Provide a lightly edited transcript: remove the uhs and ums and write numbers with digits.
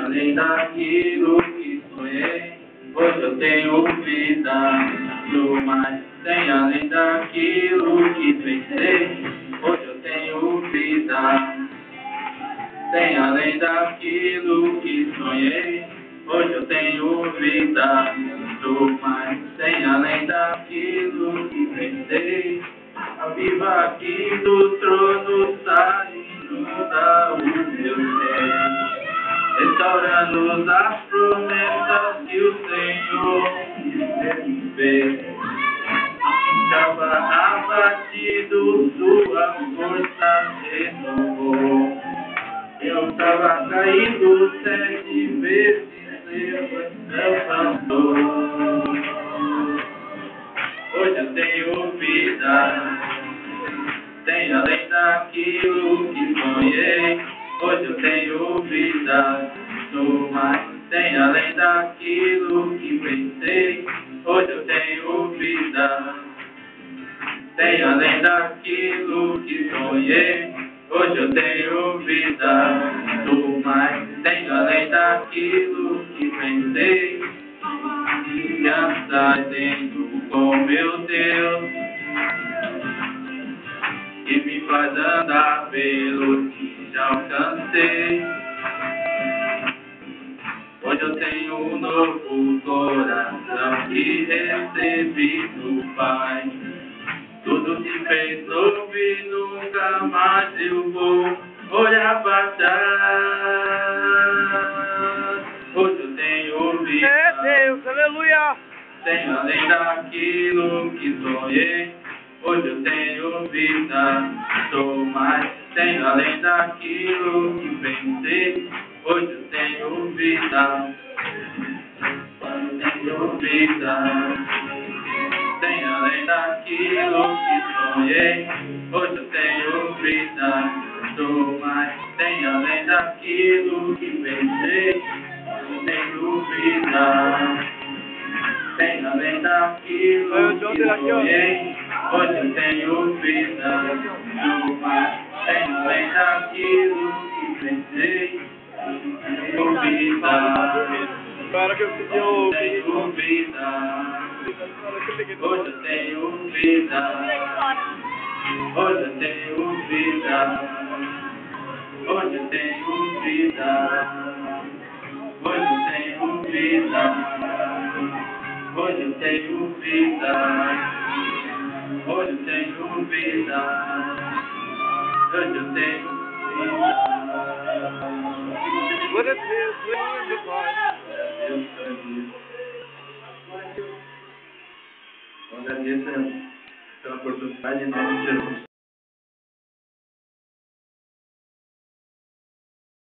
além daquilo que sonhei. Hoje eu tenho vida do mais, tem além daquilo que pensei. Hoje eu tenho vida, tem além daquilo que sonhei. Hoje eu tenho vida do mais, tem além daquilo que pensei. Viva aqui do trono, saindo da o meu ser, restaurando as promessas que o Senhor fez. Estava abatido, sua força renovou. Eu estava caído 7 vezes, levantou. Hoje eu tenho vida, tenho além daquilo que sonhei. Hoje eu tenho vida, sou mais, tenho além daquilo que pensei. Hoje eu tenho vida, tenho além daquilo que sonhei. Hoje eu tenho vida, sou mais, tenho além daquilo que pensei. Confiança dentro com meu Deus, que me faz andar pelo que já alcancei. Hoje eu tenho um novo coração que recebi do Pai. Tudo se fez novo e nunca mais eu vou olhar para trás. Hoje eu tenho vida, é Deus, aleluia. tenho além daquilo que sonhei. Hoje eu tenho vida, sou mais, tenho além daquilo que pensei. Hoje eu tenho vida, tenho vida, tenho além daquilo que sonhei. Hoje eu tenho vida, sou mais, tenho além daquilo que pensei. Hoje eu tenho vida, tenho além daquilo que sonhei. Hoje eu tenho vida, sou mais, tenho além daquilo que pensei. Tenho vida, Para que eu tenho vida. Hoje eu tenho vida, hoje eu tenho vida, hoje eu tenho vida, hoje eu tenho vida, hoje eu tenho vida, hoje eu tenho vida, hoje eu tenho vida. Glória a Deus, aleluia, Pai. Deus sangue. Eu agradeço pela oportunidade em nome de Jesus.